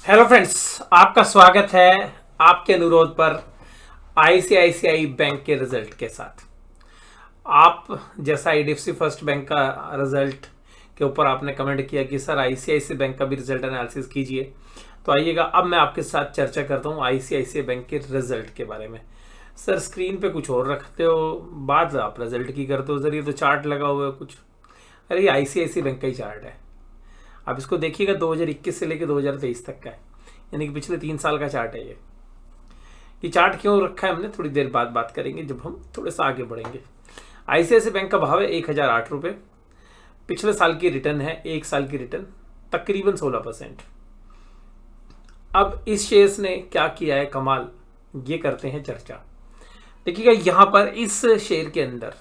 Hello friends, आपका स्वागत है आपके अनुरोध पर आईसीआईसीआई बैंक के रिजल्ट के साथ। आप जैसा आईडीएफसी फर्स्ट बैंक का रिजल्ट के ऊपर आपने कमेंट किया कि सर आईसीआईसीआई बैंक का भी रिजल्ट एनालिसिस कीजिए, तो आइएगा अब मैं आपके साथ चर्चा करता हूँ आईसीआईसीआई बैंक के रिजल्ट के बारे में। सर स्क्रीन पे कुछ और रखते हो, बात आप रिजल्ट की करते हो, सर ये तो चार्ट लगा हुआ है कुछ। अरे ये आईसीआईसीआई बैंक का ही चार्ट है। आप इसको देखिएगा, 2021 से लेकर 2023 तक का है, यानी कि पिछले 3 साल का चार्ट है ये चार्ट क्यों रखा है हमने थोड़ी देर बाद बात करेंगे जब हम थोड़े सा आगे बढ़ेंगे। आईसीआईसीआई बैंक का भाव है 1008 रुपये। पिछले साल की रिटर्न है, एक साल की रिटर्न तकरीबन 16%। अब इस शेयर्स ने क्या किया है कमाल, ये करते हैं चर्चा। देखिएगा यहां पर इस शेयर के अंदर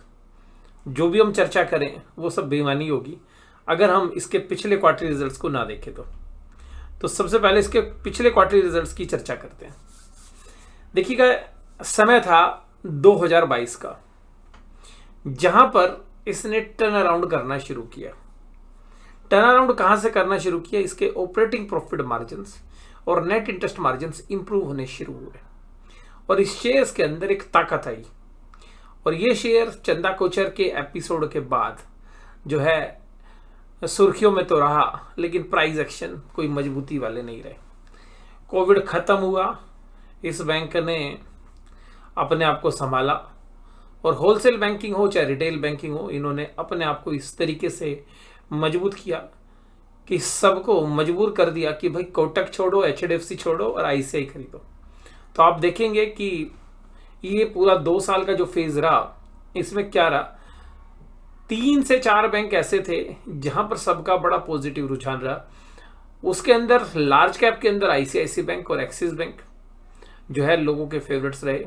जो भी हम चर्चा करें वो सब बेईमानी होगी अगर हम इसके पिछले क्वार्टरली रिजल्ट्स को ना देखें तो सबसे पहले इसके पिछले क्वार्टरली रिजल्ट्स की चर्चा करते हैं। देखिएगा समय था 2022 का, जहां पर इसने टर्न अराउंड करना शुरू किया। टर्न अराउंड कहां से करना शुरू किया, इसके ऑपरेटिंग प्रॉफिट मार्जिन्स और नेट इंटरेस्ट मार्जिन्स इंप्रूव होने शुरू हुए और इस शेयर्स के अंदर एक ताकत आई। और ये शेयर चंदा कोचर के एपिसोड के बाद जो है सुर्खियों में तो रहा, लेकिन प्राइस एक्शन कोई मजबूती वाले नहीं रहे। कोविड खत्म हुआ, इस बैंक ने अपने आप को संभाला और होलसेल बैंकिंग हो चाहे रिटेल बैंकिंग हो, इन्होंने अपने आप को इस तरीके से मजबूत किया कि सबको मजबूर कर दिया कि भाई कोटक छोड़ो, एचडीएफसी छोड़ो और आईसीआई खरीदो। तो आप देखेंगे कि ये पूरा 2 साल का जो फेज रहा, इसमें क्या रहा, 3 से 4 बैंक ऐसे थे जहां पर सबका बड़ा पॉजिटिव रुझान रहा। उसके अंदर लार्ज कैप के अंदर आईसीआईसीआई बैंक और एक्सिस बैंक जो है लोगों के फेवरेट्स रहे।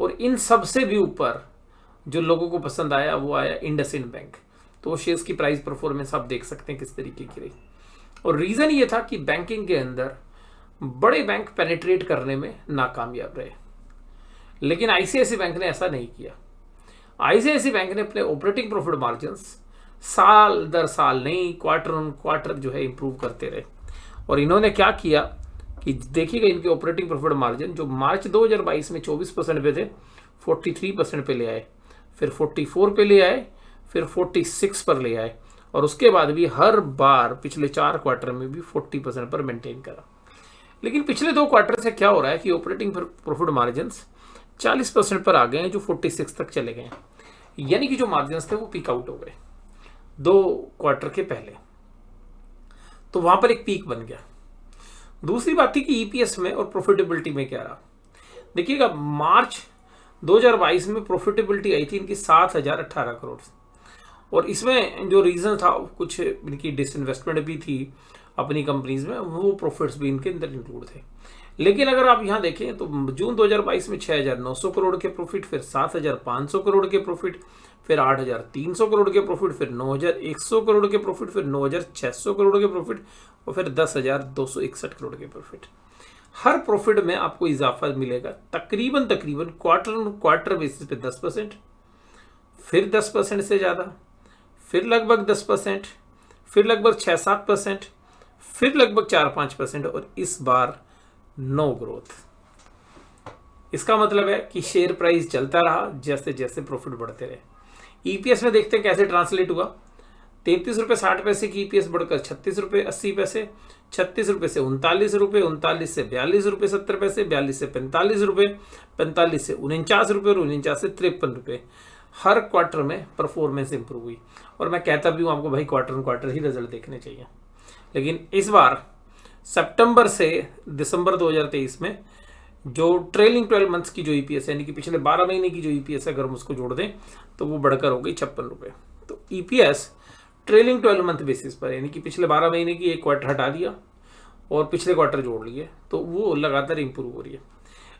और इन सबसे भी ऊपर जो लोगों को पसंद आया वो आया इंडसइंड बैंक। तो वो शेयर्स की प्राइस परफॉर्मेंस आप देख सकते हैं किस तरीके की रही। और रीजन ये था कि बैंकिंग के अंदर बड़े बैंक पेनिट्रेट करने में नाकामयाब रहे, लेकिन आईसीआईसीआई बैंक ने ऐसा नहीं किया। आईसीआईसीआई बैंक ने अपने ऑपरेटिंग प्रॉफिट मार्जिन्स साल दर साल नहीं, क्वार्टर ऑन क्वार्टर जो है इंप्रूव करते रहे। और इन्होंने क्या किया कि देखिएगा इनके ऑपरेटिंग प्रॉफिट मार्जिन जो मार्च 2022 में 24% पे थे, 43% पे ले आए, फिर 44 पे ले आए, फिर 46 पर ले आए और उसके बाद भी हर बार पिछले 4 क्वार्टर में भी 40% पर मेंटेन करा। लेकिन पिछले 2 क्वार्टर से क्या हो रहा है कि ऑपरेटिंग प्रॉफिट मार्जिन्स 40% पर आ गए हैं, जो 46 तक चले गए हैं, यानी कि जो मार्जिन्स थे वो पीक आउट हो गए 2 क्वार्टर के पहले। तो वहां पर एक पीक बन गया। दूसरी बात थी कि ईपीएस में और प्रॉफिटेबिलिटी में क्या रहा। देखिएगा मार्च 2022 में प्रॉफिटेबिलिटी आई थी इनकी 7018 करोड़ और इसमें जो रीजन था कुछ इनकी डिसइन्वेस्टमेंट भी थी अपनी कंपनीज में, वो प्रॉफिट्स भी इनके अंदर इंक्लूड थे। लेकिन अगर आप यहां देखें तो जून 2022 में 6900 करोड़ के प्रॉफिट, फिर 7500 करोड़ के प्रॉफिट, फिर 8300 करोड़ के प्रॉफिट, फिर 9100 करोड़ के प्रॉफिट, फिर 9600 करोड़ के प्रॉफिट और फिर 10261 करोड़ के प्रॉफिट। हर प्रॉफिट में आपको इजाफा मिलेगा तकरीबन क्वार्टर ऑन क्वार्टर बेसिस पे 10%, फिर 10% से ज्यादा, फिर लगभग 10%, फिर लगभग 6-7%, फिर लगभग 4-5% और इस बार नो ग्रोथ। इसका मतलब है कि शेयर प्राइस चलता रहा जैसे जैसे प्रॉफिट बढ़ते रहे। ईपीएस में देखते हैं कैसे ट्रांसलेट हुआ। 33 रुपये 60 पैसे की ईपीएस बढ़कर 36 रुपये 80 पैसे, 36 रुपये से 39 रुपये, 39 से 42 रुपये 70 पैसे, 42 से 45 रुपये, 45 से 49 रुपये और 49 से 53 रुपये। हर क्वार्टर में परफॉर्मेंस इंप्रूव हुई और मैं कहता भी हूँ आपको भाई quarter on quarter he result देखने चाहिए। लेकिन इस बार सितंबर से दिसंबर 2023 में जो ट्रेलिंग 12 मंथ्स की जो ईपीएस है, यानी कि पिछले 12 महीने की जो ईपीएस है, अगर हम उसको जोड़ दें तो वो बढ़कर हो गई 56 रुपये। तो ईपीएस ट्रेलिंग 12 मंथ बेसिस पर, यानी कि पिछले 12 महीने की एक क्वार्टर हटा दिया और पिछले क्वार्टर जोड़ लिए, तो वो लगातार इंप्रूव हो रही है।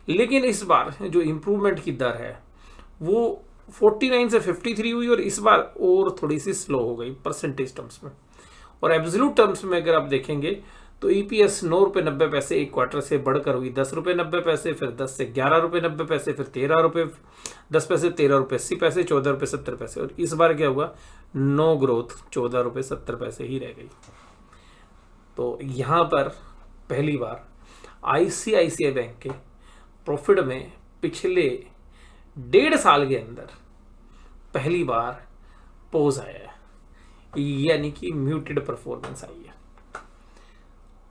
लेकिन इस बार जो इंप्रूवमेंट की दर है वो 49 से 53 हुई और इस बार और थोड़ी सी स्लो हो गई परसेंटेज टर्म्स में। और एब्सोल्यूट टर्म्स में अगर आप देखेंगे तो ईपीएस 9 रुपये 90 पैसे एक क्वार्टर से बढ़कर हुई 10 रुपये 90 पैसे, फिर 10 से 11 रुपये 90 पैसे, फिर 13 रुपये 10 पैसे, 13 रुपये 80 पैसे, 14 रुपये 70 पैसे और इस बार क्या हुआ, नो ग्रोथ, 14 रुपये 70 पैसे ही रह गई। तो यहाँ पर पहली बार आईसीआईसीआई बैंक के प्रॉफिट में पिछले 1.5 साल के अंदर पहली बार पोज आया है, यानी कि म्यूटेड परफॉर्मेंस आई है।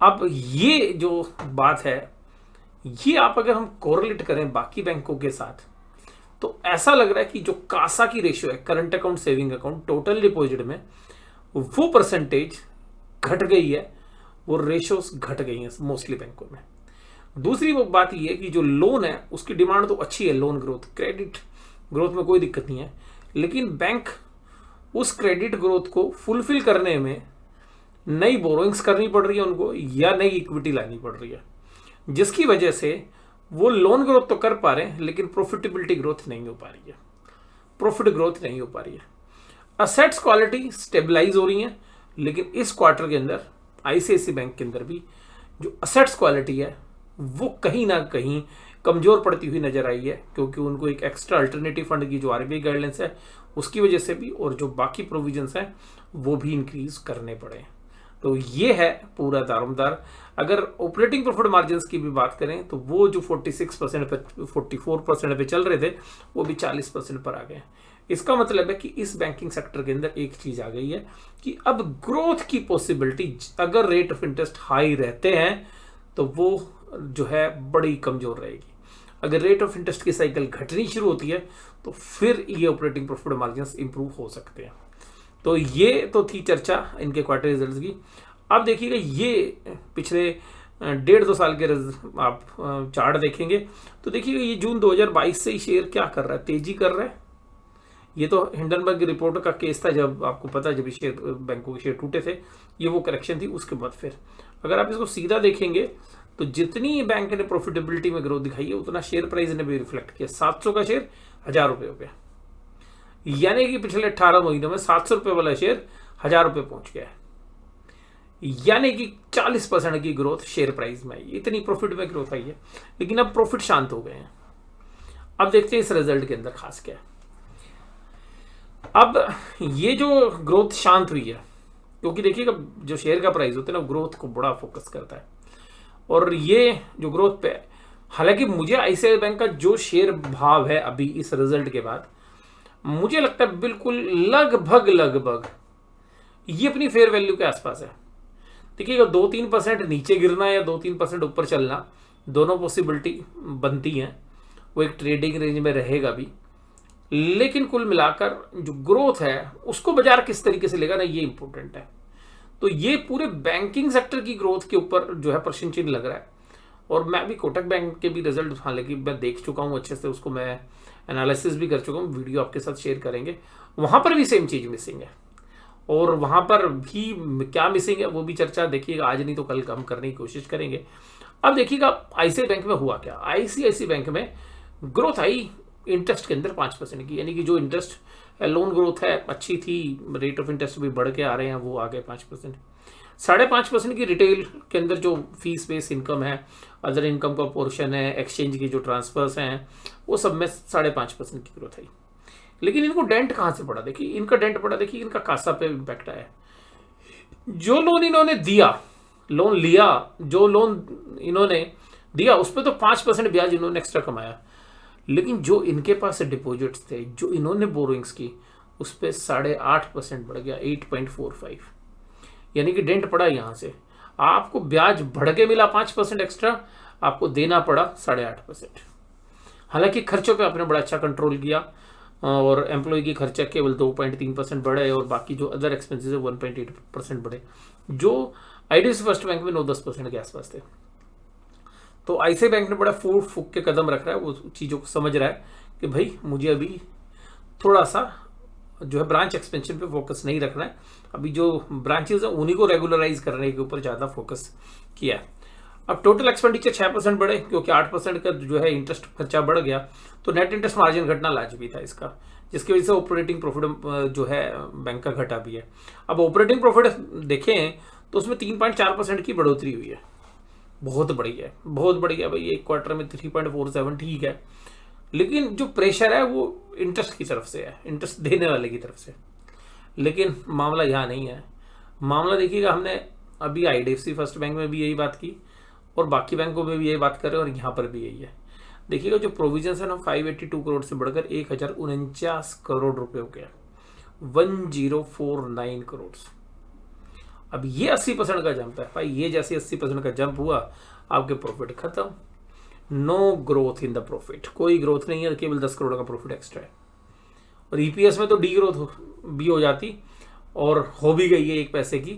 अब ये जो बात है, ये आप अगर हम कोरिलेट करें बाकी बैंकों के साथ, तो ऐसा लग रहा है कि जो कासा की रेशियो है, current account saving account total deposit में, वो परसेंटेज घट गई है, वो रेशियोस घट गई हैं मोस्टली बैंकों में। दूसरी वो बात ये है कि जो लोन है उसकी डिमांड तो अच्छी है, लोन ग्रोथ, क्रेडिट ग्रोथ में कोई दिक्कत नहीं है, लेकिन बैंक उस क्रेडिट ग्रोथ को फुलफिल करने में नई बोरोइंग्स करनी पड़ रही है उनको, या नई इक्विटी लानी पड़ रही है, जिसकी वजह से वो लोन ग्रोथ तो कर पा रहे हैं लेकिन प्रॉफिटेबिलिटी ग्रोथ नहीं हो पा रही है, प्रॉफिट ग्रोथ नहीं हो पा रही है। असेट्स क्वालिटी स्टेबलाइज हो रही है, लेकिन इस क्वार्टर के अंदर आईसीआईसीआई बैंक के अंदर भी जो असेट्स क्वालिटी है वो कहीं ना कहीं कमजोर पड़ती हुई नजर आई है, क्योंकि उनको एक एक्स्ट्रा अल्टरनेटिव फंड की जो आरबीआई गाइडलाइंस है उसकी वजह से भी, और जो बाकी प्रोविजंस हैं वो भी इंक्रीज करने पड़े। तो ये है पूरा दारोमदार। अगर ऑपरेटिंग प्रॉफिट मार्जिन की भी बात करें तो वो जो 46% पे 44% पे चल रहे थे वो भी 40% पर आ गए। इसका मतलब है कि इस बैंकिंग सेक्टर के अंदर एक चीज आ गई है कि अब ग्रोथ की पॉसिबिलिटी, अगर रेट ऑफ इंटरेस्ट हाई रहते हैं तो वो जो है बड़ी कमजोर रहेगी। अगर रेट ऑफ इंटरेस्ट की साइकिल घटनी शुरू होती है तो फिर ये ऑपरेटिंग प्रॉफिट मार्जिन इंप्रूव हो सकते हैं। तो ये तो थी चर्चा इनके क्वार्टर रिजल्ट्स की। अब देखिएगा ये पिछले 1.5-2 साल के आप चार्ट देखेंगे तो देखिएगा ये जून 2022 से ही शेयर क्या कर रहा है, तेजी कर रहा है। ये तो हिंडनबर्ग की रिपोर्ट का केस था, जब आपको पता जब शेयर बैंकों के शेयर टूटे थे, ये वो करेक्शन थी। उसके बाद फिर अगर आप इसको सीधा देखेंगे तो जितनी बैंक ने प्रॉफिटेबिलिटी में ग्रोथ दिखाई है उतना शेयर प्राइस ने भी रिफ्लेक्ट किया। 700 का शेयर 1000 रुपये हो गया, यानी कि पिछले 18 महीनों में 700 रुपये वाला शेयर 1000 रुपये पहुंच गया है, यानी कि 40% की ग्रोथ शेयर प्राइस में आई। इतनी प्रॉफिट में ग्रोथ आई है, लेकिन अब प्रॉफिट शांत हो गए हैं। अब देखते हैं इस रिजल्ट के अंदर खास क्या है। अब ये जो ग्रोथ शांत हुई है, क्योंकि देखिएगा जो शेयर का प्राइस होता है ना ग्रोथ को बड़ा फोकस करता है, और ये जो ग्रोथ पे, हालांकि मुझे आईसीआईसीआई बैंक का जो शेयर भाव है अभी इस रिजल्ट के बाद, मुझे लगता है बिल्कुल लगभग ये अपनी फेयर वैल्यू के आसपास है। देखिएगा 2-3% नीचे गिरना या 2-3% ऊपर चलना, दोनों पॉसिबिलिटी बनती हैं, वो एक ट्रेडिंग रेंज में रहेगा भी, लेकिन कुल मिलाकर जो ग्रोथ है उसको बाजार किस तरीके से लेगा ना, ये इंपॉर्टेंट है। तो ये पूरे बैंकिंग सेक्टर की ग्रोथ के ऊपर जो है प्रश्न चिन्ह लग रहा है। और मैं भी कोटक बैंक के भी रिजल्ट हालांकि मैं देख चुका हूँ अच्छे से, उसको मैं एनालिसिस भी कर चुका हूँ, वीडियो आपके साथ शेयर करेंगे। वहां पर भी सेम चीज मिसिंग है, और वहां पर भी क्या मिसिंग है वो भी चर्चा देखिएगा, आज नहीं तो कल हम करने की कोशिश करेंगे। अब देखिएगा आईसीआईसीआई बैंक में हुआ क्या। आईसीआईसीआई बैंक में ग्रोथ आई इंटरेस्ट के अंदर 5% की, यानी कि जो इंटरेस्ट लोन ग्रोथ है अच्छी थी, रेट ऑफ इंटरेस्ट भी बढ़ के आ रहे हैं, वो आ गए 5%। 5.5% की रिटेल के अंदर जो फीस बेस इनकम है, अदर इनकम का पोर्शन है, एक्सचेंज की जो ट्रांसफर्स हैं, वो सब में 5.5% की ग्रोथ आई। लेकिन इनको डेंट कहाँ से पड़ा, देखिए इनका डेंट पड़ा, देखिए इनका कासा पे इम्पैक्ट आया। जो लोन इन्होंने दिया, लोन लिया, जो लोन इन्होंने दिया उस पर तो 5% ब्याज इन्होंने एक्स्ट्रा कमाया, लेकिन जो इनके पास डिपॉजिट्स थे, जो इन्होंने बोरोइंग्स की, उस पर 8.5% बढ़ गया, 8.45, यानी कि डेंट पड़ा यहां से। आपको ब्याज बढ़ के मिला 5% एक्स्ट्रा, आपको देना पड़ा 8.5%। हालांकि खर्चों पे आपने बड़ा अच्छा कंट्रोल किया, और एम्प्लॉय की खर्चा केवल 2.3% बढ़े, और बाकी जो अदर एक्सपेंसेस है 1.8% बढ़े, जो आईडीएफसी फर्स्ट बैंक में 9-10% के आसपास थे। तो आईसीआईसीआई बैंक ने बड़ा फूक के कदम रख रहा है, वो चीज़ों को समझ रहा है कि भाई मुझे अभी थोड़ा सा जो है ब्रांच एक्सपेंशन पे फोकस नहीं रखना है, अभी जो ब्रांचेज हैं उन्हीं को रेगुलराइज करने के ऊपर ज़्यादा फोकस किया है। अब टोटल एक्सपेंडिचर 6% बढ़े, क्योंकि 8% का जो है इंटरेस्ट खर्चा बढ़ गया, तो नेट इंटरेस्ट मार्जिन घटना लाजमी था इसका, जिसकी वजह से ऑपरेटिंग प्रॉफिट जो है बैंक का घटा भी है। अब ऑपरेटिंग प्रॉफिट देखें तो उसमें 3.4% की बढ़ोतरी हुई है, बहुत बढ़िया है, बहुत बढ़िया भाई। एक क्वार्टर में 3.47 ठीक है, लेकिन जो प्रेशर है वो इंटरेस्ट की तरफ से है, इंटरेस्ट देने वाले की तरफ से। लेकिन मामला यहाँ नहीं है। मामला देखिएगा, हमने अभी आईडीएफसी फर्स्ट बैंक में भी यही बात की, और बाकी बैंकों में भी यही बात कर रहे हैं और यहाँ पर भी यही है। देखिएगा जो प्रोविजन है ना 582 करोड़ से बढ़कर 1049 करोड़ रुपए हो गया, 1049 करोड़। अब ये 80% का जंप है भाई। ये जैसे 80% का जंप हुआ आपके प्रॉफिट खत्म। No growth in the profit, कोई ग्रोथ नहीं है, केवल 10 करोड़ का प्रॉफिट एक्स्ट्रा है। और ईपीएस में तो डी ग्रोथ भी हो जाती और हो भी गई है 1 पैसे की।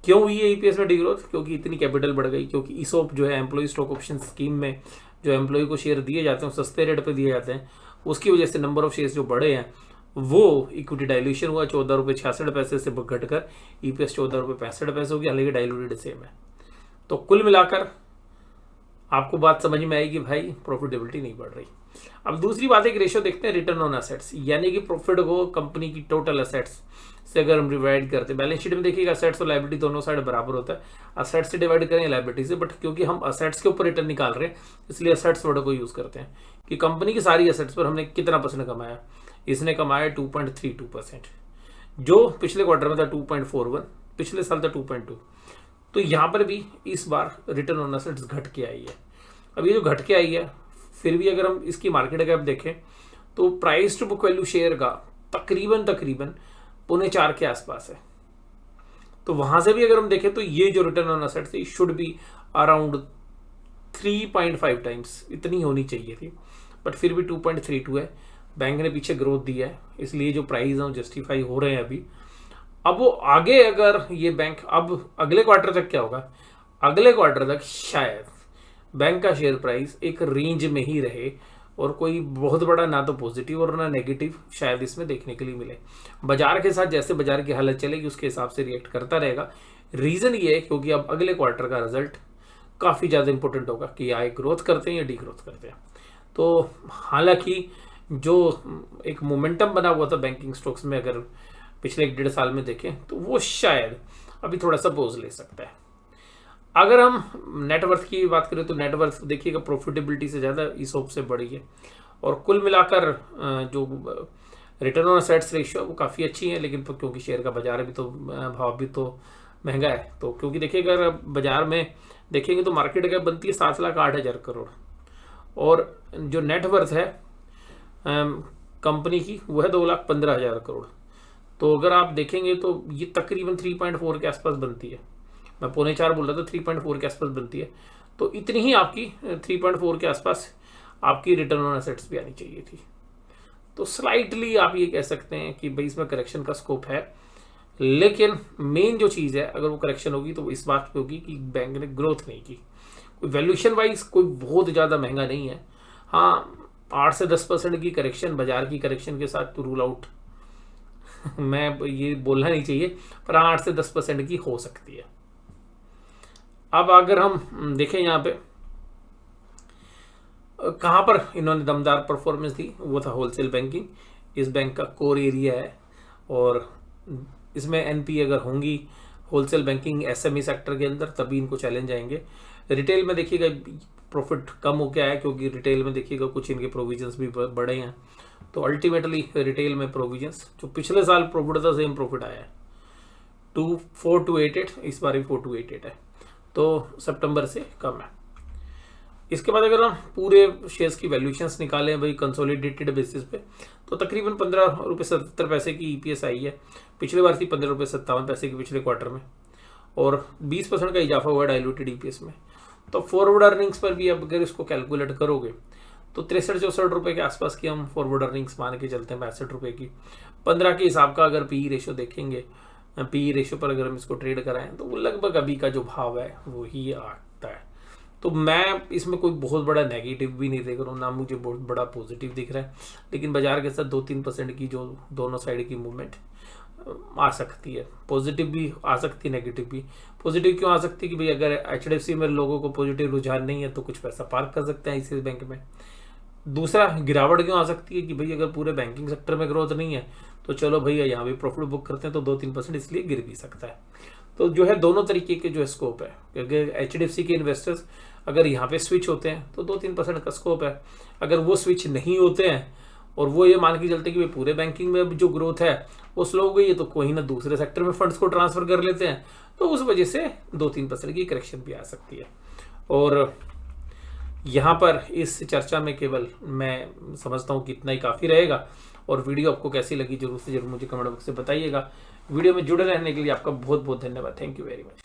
क्यों हुई है ईपीएस में डी ग्रोथ? क्योंकि इतनी कैपिटल बढ़ गई, क्योंकि ईसोप जो है एम्प्लॉय स्टॉक ऑप्शन स्कीम में जो एम्प्लॉय को शेयर दिए जाते हैं सस्ते रेट पे दिए जाते हैं, उसकी वजह से नंबर ऑफ शेयर्स जो बढ़े हैं वो इक्विटी डाइल्यूशन हुआ, 14 रुपये 66 पैसे से घटकर ईपीएस 14 रुपये 65 पैसे हो गया, हालांकि डाइल्यूटेड सेम है। तो कुल मिलाकर आपको बात समझ में आएगी भाई, प्रॉफिटेबिलिटी नहीं बढ़ रही। अब दूसरी बात एक रेशियो देखते हैं रिटर्न ऑन एसेट्स, यानी कि प्रॉफिट को कंपनी की टोटल एसेट्स से अगर हम डिवाइड करते हैं, बैलेंस शीट में देखिएगा एसेट्स और लायबिलिटी दोनों साइड बराबर होता है। एसेट्स से डिवाइड करें लायबिलिटी से, बट क्योंकि हम एसेट्स के ऊपर रिटर्न निकाल रहे हैं इसलिए एसेट्स वर्ड को यूज करते हैं कि कंपनी की सारी एसेट्स पर हमने कितना % कमाया। इसने कमाया 2.32%, जो पिछले क्वार्टर में था 2.41, पिछले साल था 2.2। तो यहाँ पर भी इस बार रिटर्न ऑन एसेट्स घट के आई है। अब ये जो घट के आई है, फिर भी अगर हम इसकी मार्केट कैप देखें तो price to book value share का तकरीबन 4.25 के आसपास है। तो वहां से भी अगर हम देखें तो ये जो रिटर्न ऑन एसेट्स है शुड बी अराउंड 3.5 टाइम्स, इतनी होनी चाहिए थी, बट फिर भी 2.32 है। बैंक ने पीछे ग्रोथ दी है, इसलिए जो प्राइस है जस्टिफाई हो रहे हैं अभी। अब वो आगे अगर ये बैंक अब अगले क्वार्टर तक क्या होगा, अगले क्वार्टर तक शायद बैंक का शेयर प्राइस एक रेंज में ही रहे और कोई बहुत बड़ा ना तो पॉजिटिव और ना नेगेटिव शायद इसमें देखने के लिए मिले। बाजार के साथ जैसे बाजार की हालत चलेगी उसके हिसाब से रिएक्ट करता रहेगा। रीजन ये है क्योंकि अब अगले क्वार्टर का रिजल्ट काफी ज्यादा इंपॉर्टेंट होगा कि आए ग्रोथ करते हैं या डी ग्रोथ करते हैं। तो हालांकि जो एक मोमेंटम बना हुआ था बैंकिंग स्टॉक्स में अगर पिछले 1-1.5 साल में देखें तो वो शायद अभी थोड़ा सा पोज ले सकता है। अगर हम नेटवर्थ की बात करें तो नेटवर्थ देखिएगा प्रॉफिटेबिलिटी से ज़्यादा ईसोप से बढ़ी है और कुल मिलाकर जो रिटर्न ऑन एसेट्स रेशियो वो काफ़ी अच्छी है। लेकिन क्योंकि शेयर का बाजार भी तो भाव भी तो महंगा है, तो क्योंकि देखिएगा अगर बाजार में देखेंगे तो मार्केट कैप बनती है 7,08,000 करोड़ और जो नेटवर्थ है कंपनी की वो है 2,15,000 करोड़। तो अगर आप देखेंगे तो ये तकरीबन 3.4 के आसपास बनती है। मैं 3.25 बोल रहा था, 3.4 के आसपास बनती है। तो इतनी ही आपकी 3.4 के आसपास आपकी रिटर्न ऑन एसेट्स भी आनी चाहिए थी। तो स्लाइटली आप ये कह सकते हैं कि भाई इसमें करेक्शन का स्कोप है, लेकिन मेन जो चीज़ है अगर वो करेक्शन होगी तो वो इस बात पे होगी कि बैंक ने ग्रोथ नहीं की। कोई वैल्यूएशन वाइज कोई बहुत ज़्यादा महंगा नहीं है। हाँ, 8 से 10% की करेक्शन बाजार की करेक्शन के साथ तो रूल आउट मैं ये बोलना नहीं चाहिए, पर 8 से 10% की हो सकती है। अब अगर हम देखें यहाँ पे कहाँ पर इन्होंने दमदार परफॉर्मेंस दी, वो था होलसेल बैंकिंग। इस बैंक का कोर एरिया है और इसमें एनपी अगर होंगी होलसेल बैंकिंग एसएमई सेक्टर के अंदर तभी इनको चैलेंज आएंगे। रिटेल में देखिएगा प्रॉफिट कम हो गया है क्योंककि रिटेल में देखिएगा कुछ इनके प्रोविजंस भी बढ़े हैं। तो अल्टीमेटली रिटेल में प्रोविजंस जो पिछले साल प्रॉफिट था सेम प्रॉफिट आया है 4288, इस बार भी 4288 है, तो सितंबर से कम है। इसके बाद अगर हम पूरे शेयर्स की वैल्यूएशंस निकालें भाई कंसोलिडेटेड बेसिस पे तो तकरीबन 15.77 की ईपीएस आई है। पिछले बार थी 15.57 की पिछले क्वार्टर में और 20% का इजाफा हुआ डाइल्यूटेड ईपीएस में। तो फॉरवर्ड अर्निंग्स पर भी अब अगर इसको कैलकुलेट करोगे तो 63-64 रुपये के आसपास की हम फॉरवर्ड अर्निंग्स मान के चलते हैं, 62 रुपये की। 15 के हिसाब का अगर पी रेशियो देखेंगे, पी रेशियो पर अगर हम इसको ट्रेड कराएं तो वो लगभग अभी का जो भाव है वो ही आता है। तो मैं इसमें कोई बहुत बड़ा नेगेटिव भी नहीं देख रहा हूँ, ना मुझे बहुत बड़ा पॉजिटिव दिख रहा है। लेकिन बाजार के साथ 2-3% की जो दोनों साइड की मूवमेंट आ सकती है, पॉजिटिव भी आ सकती है नेगेटिव भी। पॉजिटिव क्यों आ सकती है कि भाई अगर एचडीएफसी में लोगों को पॉजिटिव रुझान नहीं है तो कुछ पैसा पार्क कर सकते हैं इसी बैंक में। दूसरा, गिरावट क्यों आ सकती है कि भाई अगर पूरे बैंकिंग सेक्टर में ग्रोथ नहीं है तो चलो भैया यहाँ भी प्रॉफिट बुक करते हैं तो 2-3% इसलिए गिर भी सकता है। तो जो है दोनों तरीके के जो है स्कोप है। अगर एचडीएफसी के इन्वेस्टर्स अगर यहाँ पे स्विच होते हैं तो 2-3% का स्कोप है। अगर वो स्विच नहीं होते हैं और वो ये मान के चलते हैं कि भाई पूरे बैंकिंग में जो ग्रोथ है वो स्लो हो गई है तो कोई ना दूसरे सेक्टर में फंड्स को ट्रांसफर कर लेते हैं, तो उस वजह से 2-3% की करेक्शन भी आ सकती है। और यहाँ पर इस चर्चा में केवल मैं समझता हूँ कि इतना ही काफ़ी रहेगा। और वीडियो आपको कैसी लगी जरूर से जरूर मुझे कमेंट बॉक्स से बताइएगा। वीडियो में जुड़े रहने के लिए आपका बहुत बहुत धन्यवाद। Thank you very much.